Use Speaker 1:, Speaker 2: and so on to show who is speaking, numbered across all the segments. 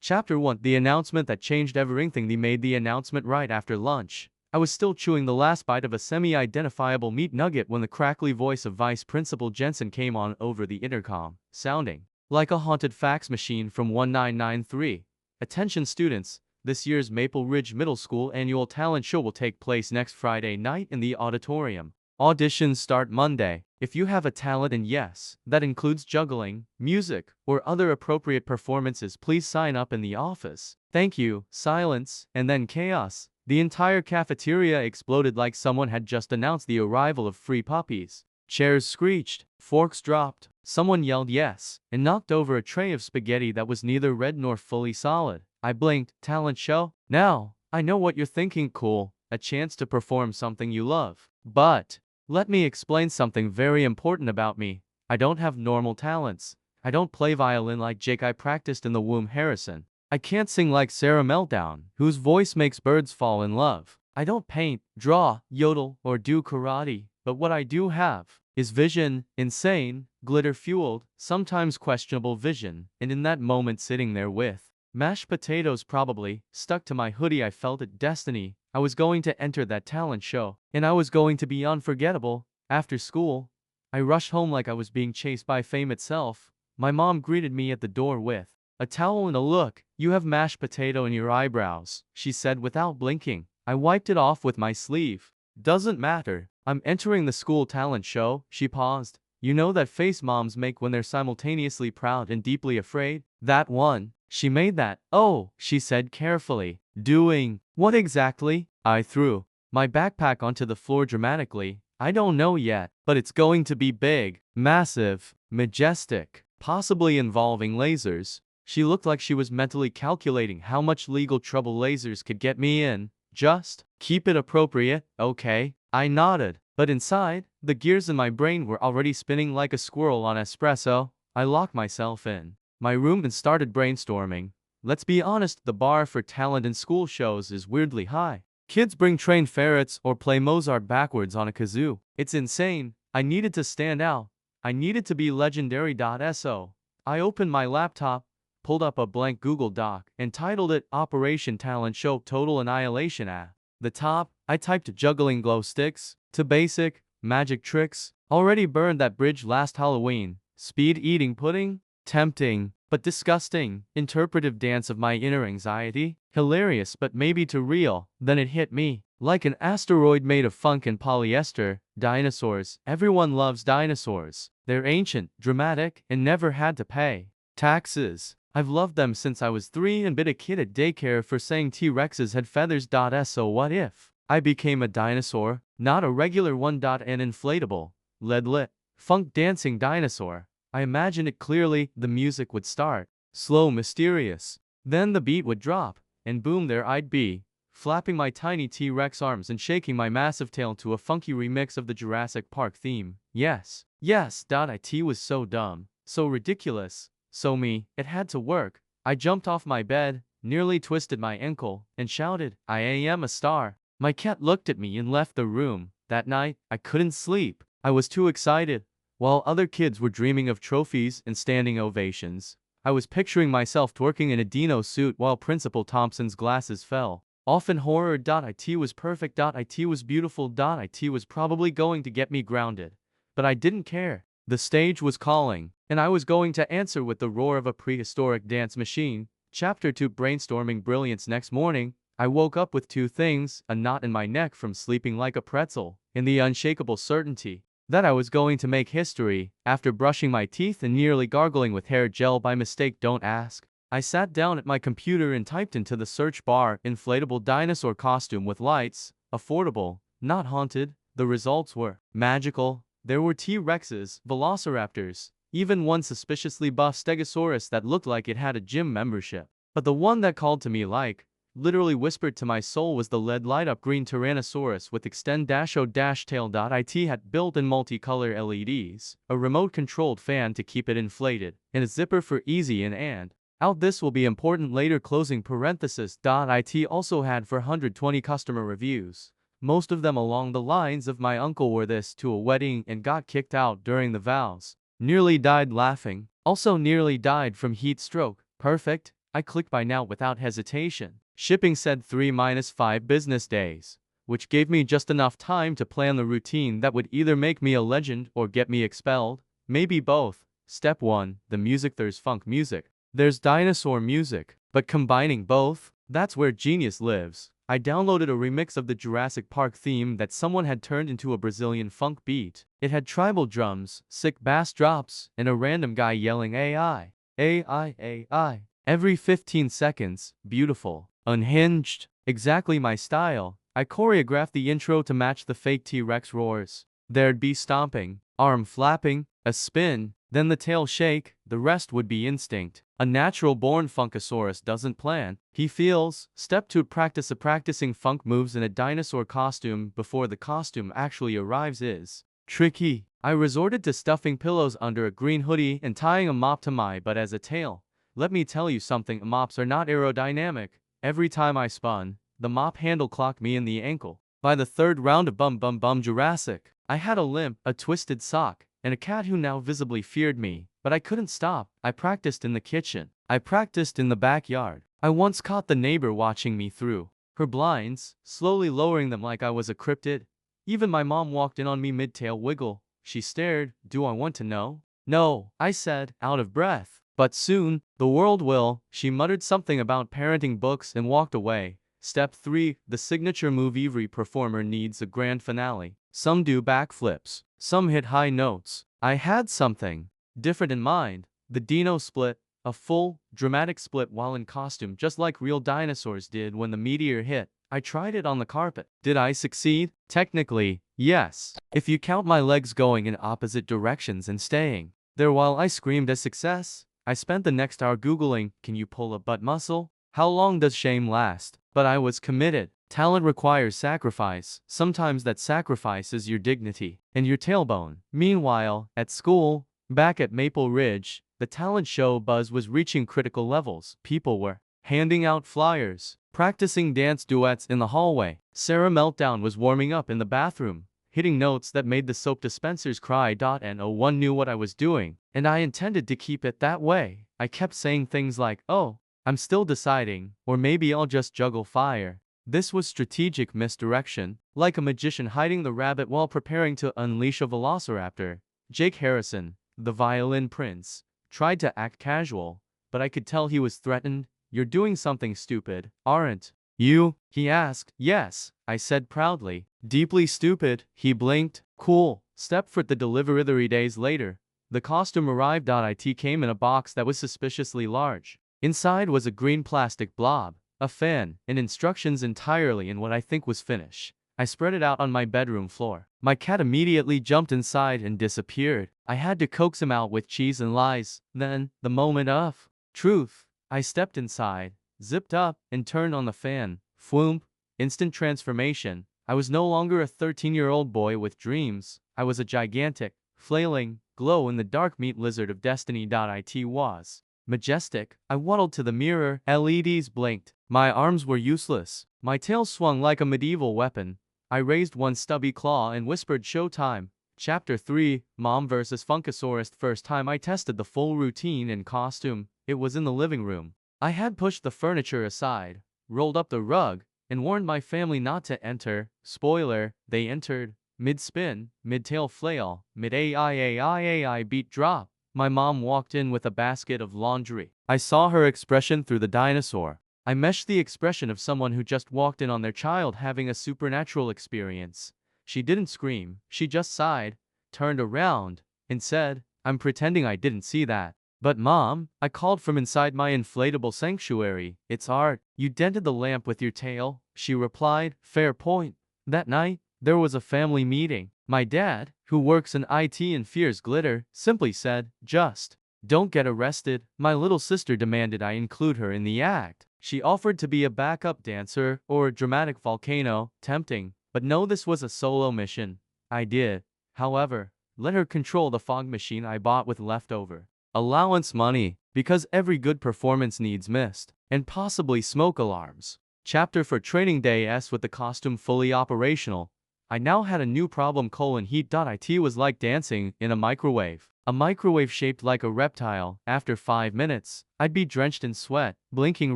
Speaker 1: Chapter 1. The announcement that changed everything. They made the announcement right after lunch. I was still chewing the last bite of a semi-identifiable meat nugget when the crackly voice of Vice Principal Jensen came on over the intercom, sounding like a haunted fax machine from 1993. Attention students, this year's Maple Ridge Middle School annual talent show will take place next Friday night in the auditorium. Auditions start Monday. If you have a talent, and yes, that includes juggling, music, or other appropriate performances, please sign up in the office. Thank you. Silence, and then chaos. The entire cafeteria exploded like someone had just announced the arrival of free puppies. Chairs screeched, forks dropped, someone yelled yes, and knocked over a tray of spaghetti that was neither red nor fully solid. I blinked. Talent show? Now, I know what you're thinking. Cool, a chance to perform something you love. But let me explain something very important about me. I don't have normal talents. I don't play violin like Jake. I practiced in the womb. Harrison. I can't sing like Sarah Meltdown, whose voice makes birds fall in love. I don't paint, draw, yodel, or do karate. But what I do have is vision, insane, glitter-fueled, sometimes questionable vision, and in that moment sitting there with mashed potatoes probably stuck to my hoodie, I felt it. Destiny. I was going to enter that talent show, and I was going to be unforgettable. After school, I rushed home like I was being chased by fame itself. My mom greeted me at the door with a towel and a look. You have mashed potato in your eyebrows, she said without blinking. I wiped it off with my sleeve. Doesn't matter. I'm entering the school talent show. She paused. You know that face moms make when they're simultaneously proud and deeply afraid? That one. She made that. Oh, she said carefully. Doing what exactly? I threw my backpack onto the floor dramatically. I don't know yet, but it's going to be big, massive, majestic, possibly involving lasers. She looked like she was mentally calculating how much legal trouble lasers could get me in. Just keep it appropriate, okay? I nodded, but inside, the gears in my brain were already spinning like a squirrel on espresso. I locked myself in my room and started brainstorming. Let's be honest, the bar for talent in school shows is weirdly high. Kids bring trained ferrets or play Mozart backwards on a kazoo. It's insane. I needed to stand out. I needed to be legendary. So I opened my laptop, pulled up a blank Google Doc, and titled it Operation Talent Show Total Annihilation. At the top, I typed juggling glow sticks, to basic, magic tricks, already burned that bridge last Halloween, speed eating pudding, tempting, but disgusting, interpretive dance of my inner anxiety, hilarious but maybe too real. Then it hit me, like an asteroid made of funk and polyester. Dinosaurs. Everyone loves dinosaurs. They're ancient, dramatic, and never had to pay taxes. I've loved them since I was 3 and bit a kid at daycare for saying T-Rexes had feathers. So what if I became a dinosaur, not a regular one. An inflatable, lead-lit, funk-dancing dinosaur. I imagined it clearly. The music would start, slow, mysterious. Then the beat would drop, and boom, there I'd be, flapping my tiny T-Rex arms and shaking my massive tail to a funky remix of the Jurassic Park theme. Yes. It was so dumb, so ridiculous, so me. It had to work. I jumped off my bed, nearly twisted my ankle, and shouted, I am a star. My cat looked at me and left the room. That night, I couldn't sleep. I was too excited. While other kids were dreaming of trophies and standing ovations, I was picturing myself twerking in a dino suit while Principal Thompson's glasses fell off in horror. It was perfect. It was beautiful. It was probably going to get me grounded. But I didn't care. The stage was calling, and I was going to answer with the roar of a prehistoric dance machine. Chapter 2. Brainstorming brilliance. Next morning, I woke up with two things: a knot in my neck from sleeping like a pretzel, and the unshakable certainty that I was going to make history. After brushing my teeth and nearly gargling with hair gel by mistake, don't ask, I sat down at my computer and typed into the search bar, inflatable dinosaur costume with lights, affordable, not haunted. The results were magical. There were T-Rexes, velociraptors, even one suspiciously buff stegosaurus that looked like it had a gym membership. But the one that called to me, like literally whispered to my soul, was the LED light-up green Tyrannosaurus with extend-o-tail. It had built-in multicolor LEDs, a remote-controlled fan to keep it inflated, and a zipper for easy in and out. This will be important later. Closing parenthesis. It also had 420 customer reviews, most of them along the lines of my uncle wore this to a wedding and got kicked out during the vows. Nearly died laughing. Also nearly died from heat stroke. Perfect. I clicked buy now without hesitation. Shipping said 3-5 business days, which gave me just enough time to plan the routine that would either make me a legend or get me expelled. Maybe both. Step 1. The music. There's funk music. There's dinosaur music. But combining both, that's where genius lives. I downloaded a remix of the Jurassic Park theme that someone had turned into a Brazilian funk beat. It had tribal drums, sick bass drops, and a random guy yelling AI. AI, AI. Every 15 seconds. Beautiful. Unhinged. Exactly my style. I choreographed the intro to match the fake T-Rex roars. There'd be stomping, arm flapping, a spin, then the tail shake. The rest would be instinct. A natural-born Funkasaurus doesn't plan. He feels. Step 2. Practicing funk moves in a dinosaur costume before the costume actually arrives is tricky. I resorted to stuffing pillows under a green hoodie and tying a mop to my butt as a tail. Let me tell you something, mops are not aerodynamic. Every time I spun, the mop handle clocked me in the ankle. By the third round of Bum Jurassic, I had a limp, a twisted sock, and a cat who now visibly feared me. But I couldn't stop. I practiced in the kitchen. I practiced in the backyard. I once caught the neighbor watching me through her blinds, slowly lowering them like I was a cryptid. Even my mom walked in on me mid-tail wiggle. She stared. Do I want to know? No, I said, out of breath. But soon, the world will. She muttered something about parenting books and walked away. Step 3. The signature move. Every performer needs a grand finale. Some do backflips. Some hit high notes. I had something different in mind. The dino split. A full, dramatic split while in costume, just like real dinosaurs did when the meteor hit. I tried it on the carpet. Did I succeed? Technically, yes. If you count my legs going in opposite directions and staying there while I screamed a success. I spent the next hour Googling, can you pull a butt muscle? How long does shame last? But I was committed. Talent requires sacrifice. Sometimes that sacrifice is your dignity and your tailbone. Meanwhile, at school, back at Maple Ridge, the talent show buzz was reaching critical levels. People were handing out flyers, practicing dance duets in the hallway. Sarah Meltdown was warming up in the bathroom, hitting notes that made the soap dispensers cry. And no one knew what I was doing, and I intended to keep it that way. I kept saying things like, oh, I'm still deciding, or maybe I'll just juggle fire. This was strategic misdirection, like a magician hiding the rabbit while preparing to unleash a velociraptor. Jake Harrison, the violin prince, tried to act casual, but I could tell he was threatened. You're doing something stupid, aren't you? He asked. Yes, I said proudly. Deeply stupid. He blinked. Cool. Step for the delivery 3 days later. The costume arrived. It came in a box that was suspiciously large. Inside was a green plastic blob, a fan, and instructions entirely in what I think was Finnish. I spread it out on my bedroom floor. My cat immediately jumped inside and disappeared. I had to coax him out with cheese and lies. Then, the moment of truth. I stepped inside, zipped up, and turned on the fan. Fwoomp. Instant transformation. I was no longer a 13-year-old boy with dreams. I was a gigantic, flailing, glow-in-the-dark meat lizard of destiny. It was majestic. I waddled to the mirror. LEDs blinked. My arms were useless. My tail swung like a medieval weapon. I raised one stubby claw and whispered, showtime. Chapter 3. Mom vs. Funkasaurus. First time I tested the full routine in costume, it was in the living room. I had pushed the furniture aside, rolled up the rug, and warned my family not to enter. Spoiler, they entered. Mid-spin, mid-tail flail, mid-AI beat drop. My mom walked in with a basket of laundry. I saw her expression through the dinosaur. I meshed the expression of someone who just walked in on their child having a supernatural experience. She didn't scream, she just sighed, turned around, and said, I'm pretending I didn't see that. But Mom, I called from inside my inflatable sanctuary, it's art. You dented the lamp with your tail, she replied. Fair point. That night, there was a family meeting. My dad, who works in IT and fears glitter, simply said, just don't get arrested. My little sister demanded I include her in the act. She offered to be a backup dancer or a dramatic volcano, tempting. But no, this was a solo mission. I did, however, let her control the fog machine I bought with leftover allowance money, because every good performance needs mist, and possibly smoke alarms. Chapter for training day S. With the costume fully operational, I now had a new problem: heat. It was like dancing in a microwave. A microwave shaped like a reptile. After 5 minutes, I'd be drenched in sweat, blinking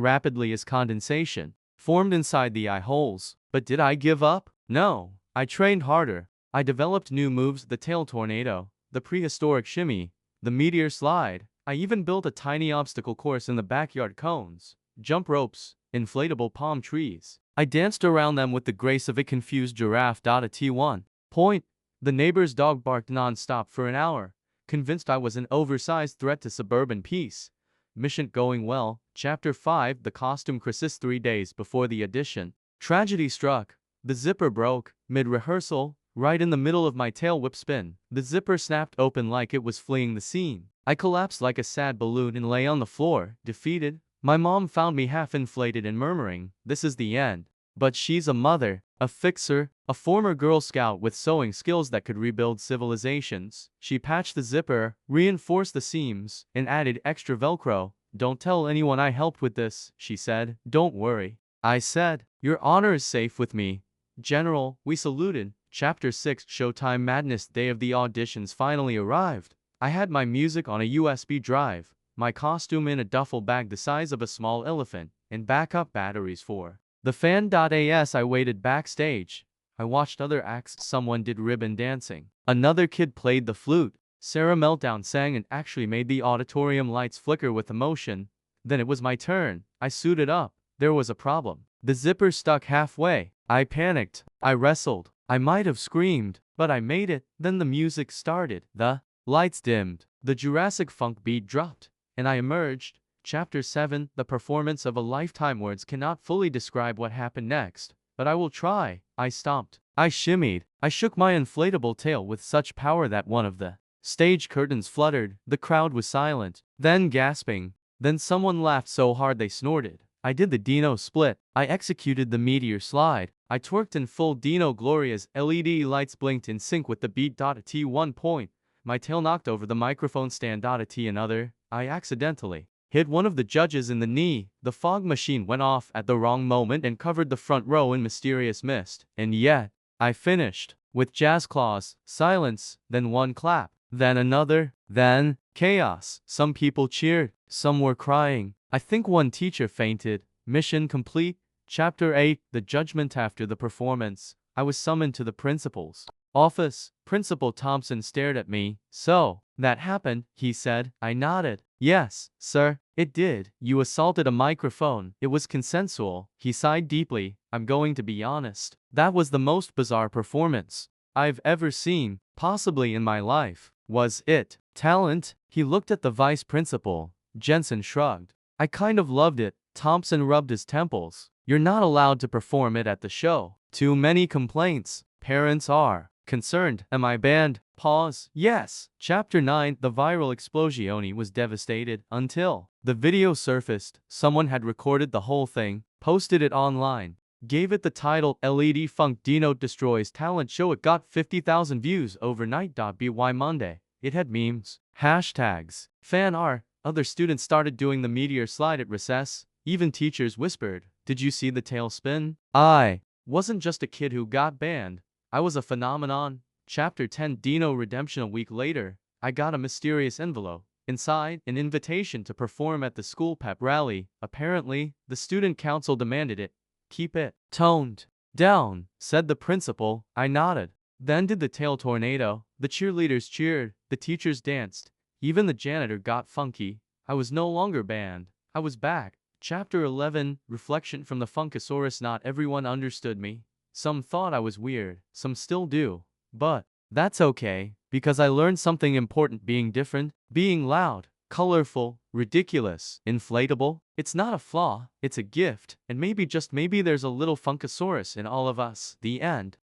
Speaker 1: rapidly as condensation formed inside the eye holes. But did I give up? No. I trained harder. I developed new moves: the tail tornado, the prehistoric shimmy, the meteor slide. I even built a tiny obstacle course in the backyard: cones, jump ropes, inflatable palm trees. I danced around them with the grace of a confused giraffe. At T1 point, the neighbor's dog barked non-stop for an hour, convinced I was an oversized threat to suburban peace. Mission going well. Chapter 5: The costume crisis. 3 days before the audition, tragedy struck. The zipper broke mid-rehearsal, right in the middle of my tail whip spin. The zipper snapped open like it was fleeing the scene. I collapsed like a sad balloon and lay on the floor, defeated. My mom found me half inflated and murmuring, "This is the end." But she's a mother, a fixer, a former Girl Scout with sewing skills that could rebuild civilizations. She patched the zipper, reinforced the seams, and added extra Velcro. "Don't tell anyone I helped with this," she said. "Don't worry." I said, "Your honor is safe with me, General." We saluted. Chapter 6: Showtime Madness. Day of the auditions finally arrived. I had my music on a USB drive, my costume in a duffel bag the size of a small elephant, and backup batteries for the fan.as. I waited backstage. I watched other acts. Someone did ribbon dancing. Another kid played the flute. Sarah Meltdown sang and actually made the auditorium lights flicker with emotion. Then it was my turn. I suited up. There was a problem. The zipper stuck halfway. I panicked. I wrestled. I might have screamed, but I made it. Then the music started. The lights dimmed. The Jurassic Funk beat dropped, and I emerged. Chapter 7: The performance of a lifetime. Words cannot fully describe what happened next, but I will try. I stomped. I shimmied. I shook my inflatable tail with such power that one of the stage curtains fluttered. The crowd was silent, then gasping. Then someone laughed so hard they snorted. I did the dino split. I executed the meteor slide. I twerked in full dino glory as LED lights blinked in sync with the beat. At T1 point, my tail knocked over the microphone stand. At T another, I accidentally hit one of the judges in the knee. The fog machine went off at the wrong moment and covered the front row in mysterious mist. And yet, I finished with jazz claws. Silence, then one clap, then another, then chaos. Some people cheered, some were crying. I think one teacher fainted. Mission complete. Chapter 8: The judgment. After the performance, I was summoned to the principal's office. Principal Thompson stared at me. "So, that happened," he said. I nodded. "Yes, sir, it did. You assaulted a microphone. It was consensual." He sighed deeply. "I'm going to be honest. That was the most bizarre performance I've ever seen, possibly in my life." "Was it talent?" He looked at the vice principal. Jensen shrugged. "I kind of loved it." Thompson rubbed his temples. "You're not allowed to perform it at the show. Too many complaints. Parents are concerned." "Am I banned?" Pause. "Yes." Chapter 9: The viral explosion was devastated until the video surfaced. Someone had recorded the whole thing, posted it online, gave it the title LED Funk Dino Destroys Talent Show. It got 50,000 views overnight. By Monday, it had memes, hashtags, fan art. Other students started doing the meteor slide at recess. Even teachers whispered, "Did you see the tail spin?" I wasn't just a kid who got banned. I was a phenomenon. Chapter 10: Dino Redemption. A week later, I got a mysterious envelope. Inside, an invitation to perform at the school pep rally. Apparently, the student council demanded it. "Keep it toned down," said the principal. I nodded. Then did the tail tornado. The cheerleaders cheered. The teachers danced. Even the janitor got funky. I was no longer banned. I was back. Chapter 11: Reflection from the Funkasaurus. Not everyone understood me. Some thought I was weird. Some still do. But that's okay, because I learned something important: being different, being loud, colorful, ridiculous, inflatable. It's not a flaw, it's a gift. And maybe, just maybe, there's a little Funkasaurus in all of us. The end.